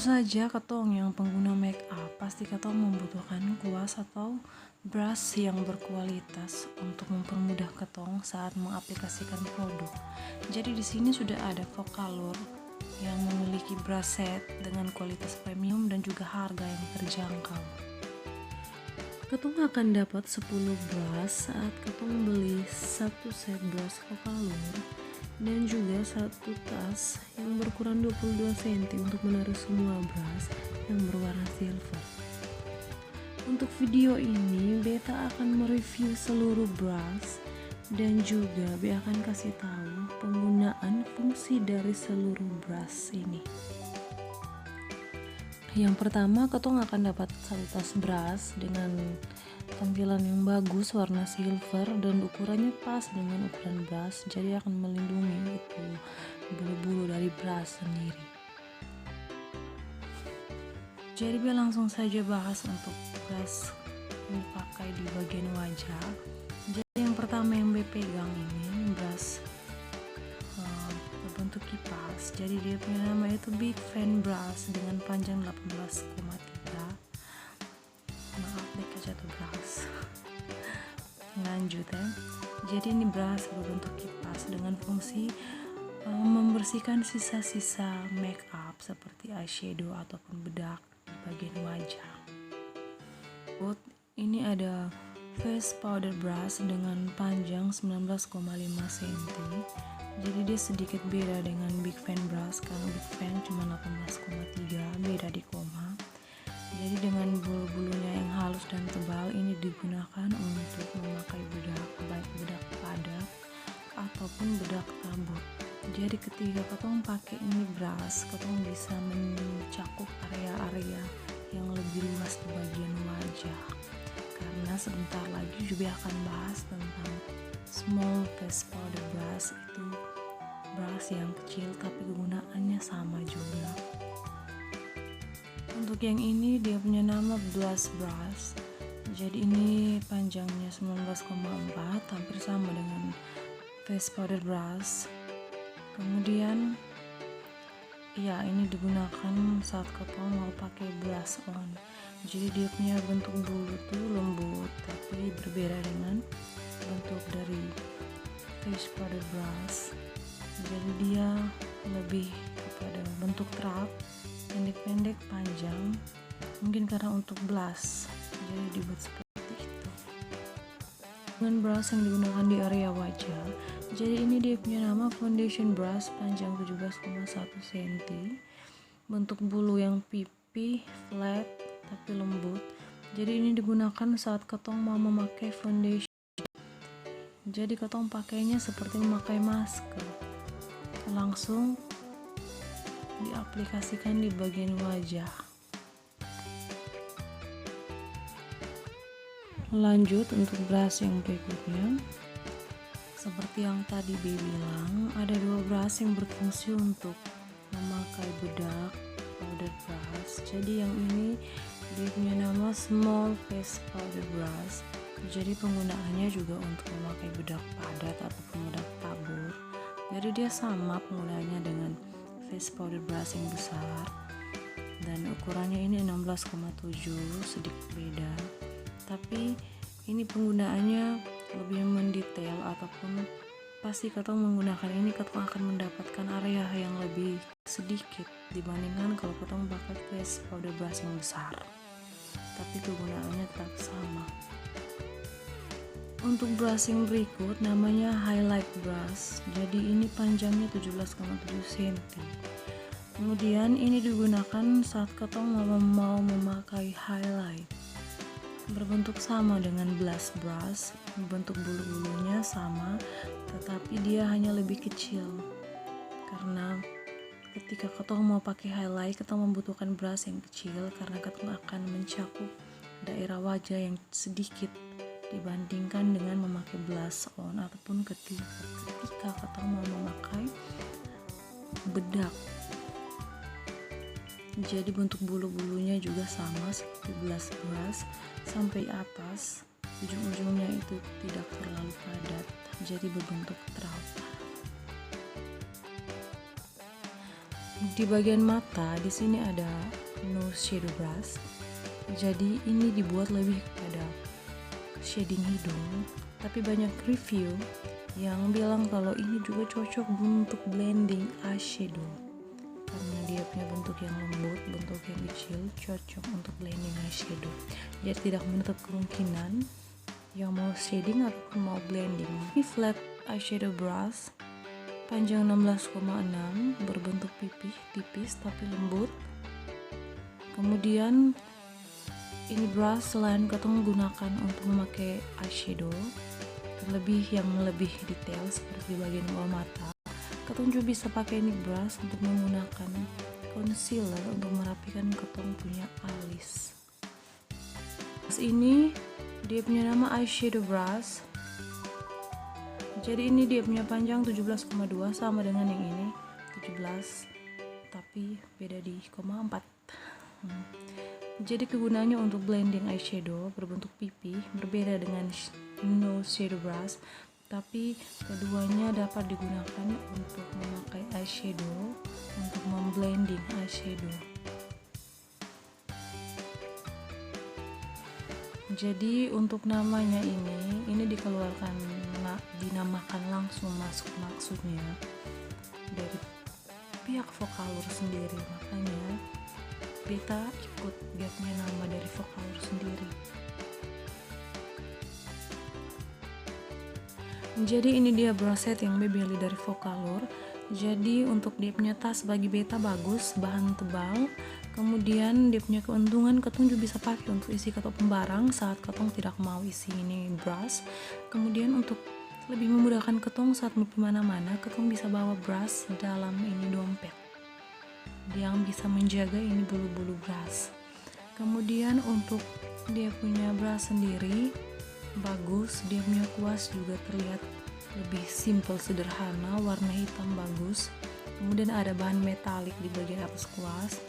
saja ketong yang pengguna make up pasti ketong membutuhkan kuas atau brush yang berkualitas untuk mempermudah ketong saat mengaplikasikan produk. Jadi di sini sudah ada Vocaloid yang memiliki brush set dengan kualitas premium dan juga harga yang terjangkau. Ketong akan dapat 10 brush saat ketong beli satu set brush Vocaloid dan juga satu tas yang berukuran 22 cm untuk menaruh semua brush yang berwarna silver. Untuk video ini beta akan mereview seluruh brush dan juga beta akan kasih tahu penggunaan fungsi dari seluruh brush ini. Yang pertama, ketong akan dapat satu tas brush dengan tampilan yang bagus, warna silver dan ukurannya pas dengan ukuran brush, jadi akan melindungi itu bulu-bulu dari brush sendiri. Jadi langsung saja bahas untuk brush yang dipakai di bagian wajah. Jadi yang pertama yang pegang ini brush berbentuk kipas, jadi dia punya nama itu Big Fan Brush dengan panjang 18,3. Maaf mereka jatuh brush. Lanjut ya. Jadi ini brush berbentuk kipas dengan fungsi membersihkan sisa-sisa make up seperti eyeshadow ataupun bedak di bagian wajah. Ini ada face powder brush dengan panjang 19,5 cm. Jadi dia sedikit beda dengan Big Fan Brush karena Big Fan cuma 18,3, beda di koma. Jadi dengan bulu-bulunya yang halus dan tebal, ini digunakan untuk memakai bedak, baik bedak padat ataupun bedak tabur. Jadi ketika ketong pakai ini brush, ketong bisa mencakup area-area yang lebih luas di bagian wajah. Karena sebentar lagi juga akan bahas tentang small face powder brush, itu brush yang kecil tapi kegunaannya sama juga. Untuk yang ini dia punya nama Blush Brush. Jadi ini panjangnya 19,4, hampir sama dengan face powder brush. Kemudian ya ini digunakan saat ketong mau pakai blush on. Jadi dia punya bentuk bulu tuh lembut tapi berbeda dengan bentuk dari face powder brush. Jadi dia lebih kepada bentuk trap, pendek-pendek panjang, mungkin karena untuk blush jadi dibuat seperti itu. Dengan brush yang digunakan di area wajah, jadi ini dia punya nama foundation brush, panjang 17,1 cm, bentuk bulu yang pipi, flat tapi lembut. Jadi ini digunakan saat ketong mau memakai foundation. Jadi ketong pakainya seperti memakai masker, langsung diaplikasikan di bagian wajah. Lanjut untuk brush yang berikutnya, seperti yang tadi B bilang, ada dua brush yang berfungsi untuk memakai bedak powder brush. Jadi yang ini dia punya nama small face powder brush. Jadi penggunaannya juga untuk memakai bedak padat ataupun bedak tabur. Jadi dia sama penggunaannya dengan face powder brush yang besar, dan ukurannya ini 16,7, sedikit beda. Tapi ini penggunaannya lebih mendetail, ataupun pasti ketong menggunakan ini ketong akan mendapatkan area yang lebih sedikit dibandingkan kalau ketong pakai face powder brush yang besar. Tapi kegunaannya tetap sama. Untuk brush yang berikut namanya highlight brush. Jadi ini panjangnya 17,7 cm. Kemudian ini digunakan saat ketong mau memakai highlight. Berbentuk sama dengan blush brush, bentuk bulu-bulunya sama, tetapi dia hanya lebih kecil. Karena ketika ketong mau pakai highlight, ketong membutuhkan brush yang kecil karena ketong akan mencakup daerah wajah yang sedikit dibandingkan dengan memakai blush on ataupun ketika ketong mau memakai bedak. Jadi bentuk bulu-bulunya juga sama seperti blush brush, sampai atas ujung-ujungnya itu tidak terlalu padat, jadi berbentuk trap. Di bagian mata di sini ada nose shadow brush. Jadi ini dibuat lebih kepada shading hidung, tapi banyak review yang bilang kalau ini juga cocok untuk blending eyeshadow karena dia punya bentuk yang lembut, bentuk yang kecil, cocok untuk blending eyeshadow. Jadi tidak menutup kemungkinan yang mau shading ataupun mau blending. Ini flat eyeshadow brush panjang 16,6, berbentuk pipih, tipis tapi lembut. Kemudian ini brush selain katong gunakan untuk memakai eyeshadow yang lebih detail seperti di bagian bawah mata, katong juga bisa pakai ini brush untuk menggunakan concealer untuk merapikan katong punya alis. Brush ini dia punya nama eyeshadow brush. Jadi ini dia punya panjang 17,2 sama dengan yang ini 17, tapi beda di 0,4. Jadi kegunaannya untuk blending eyeshadow berbentuk pipih, berbeda dengan nose shadow brush, tapi keduanya dapat digunakan untuk memakai eyeshadow, untuk memblending eyeshadow. Jadi untuk namanya ini dikeluarkan, dinamakan langsung masuk maksudnya dari pihak Vocaloid sendiri, makanya beta ikut dia punya nama dari Vocaloid sendiri. Jadi ini dia brush set yang beli dari Vocaloid. Jadi untuk dia punya tas bagi beta bagus, bahan tebal. Kemudian dia punya keuntungan katong juga bisa pakai untuk isi katong barang saat katong tidak mau isi ini brush. Kemudian untuk lebih memudahkan katong saat mau kemana-mana, katong bisa bawa brush dalam ini dompet yang bisa menjaga ini bulu-bulu brush. Kemudian untuk dia punya brush sendiri bagus, dia punya kuas juga terlihat lebih simple, sederhana, warna hitam bagus. Kemudian ada bahan metalik di bagian atas kuas.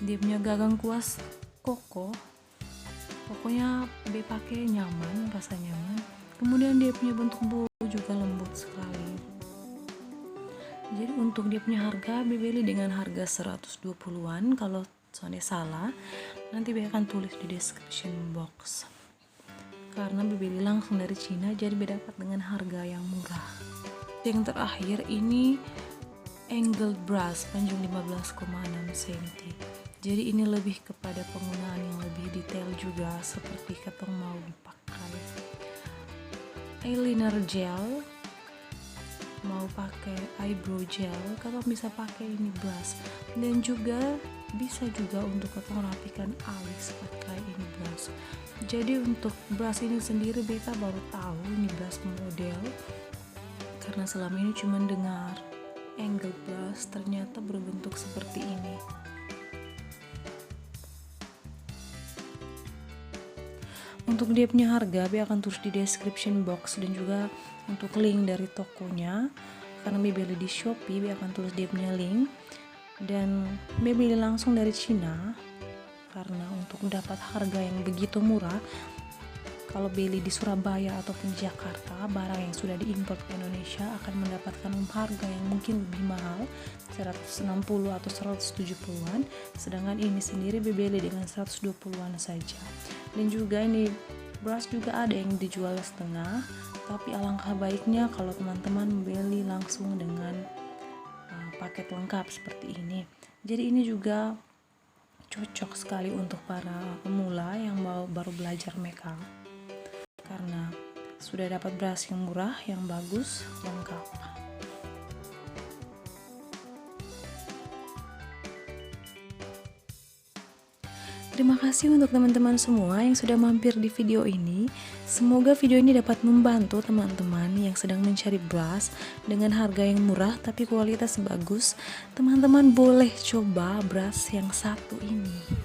Dia punya gagang kuas kokoh, pokoknya be pakai nyaman, rasa nyaman. Kemudian dia punya bentuk bulu juga lembut sekali. Jadi untuk dia punya harga, be beli dengan harga 120-an. Kalau soalnya salah, nanti be akan tulis di description box. Karena be beli langsung dari Cina, jadi be dapat dengan harga yang murah. Yang terakhir ini angled brush panjang 15,6 cm. Jadi ini lebih kepada penggunaan yang lebih detail juga, seperti katong mau pakai eyeliner gel, mau pakai eyebrow gel, katong bisa pakai ini brush. Dan juga bisa juga untuk katong rapikan alis pakai ini brush. Jadi untuk brush ini sendiri beta baru tahu ini brush model, karena selama ini cuma dengar angled brush, ternyata berbentuk seperti ini. Untuk dia punya harga, be akan tulis di description box, dan juga untuk link dari tokonya. Karena be beli di Shopee, be akan tulis dia punya link. Dan be beli langsung dari Cina, karena untuk mendapat harga yang begitu murah, kalau beli di Surabaya ataupun Jakarta, barang yang sudah diimpor ke Indonesia akan mendapatkan harga yang mungkin lebih mahal, 160 atau 170-an, sedangkan ini sendiri beli dengan 120-an saja. Dan juga ini brush juga ada yang dijual setengah, tapi alangkah baiknya kalau teman-teman membeli langsung dengan paket lengkap seperti ini. Jadi ini juga cocok sekali untuk para pemula yang baru belajar makeup, karena sudah dapat brush yang murah, yang bagus, lengkap. Terima kasih untuk teman-teman semua yang sudah mampir di video ini. Semoga video ini dapat membantu teman-teman yang sedang mencari brush dengan harga yang murah tapi kualitas bagus. Teman-teman boleh coba brush yang satu ini.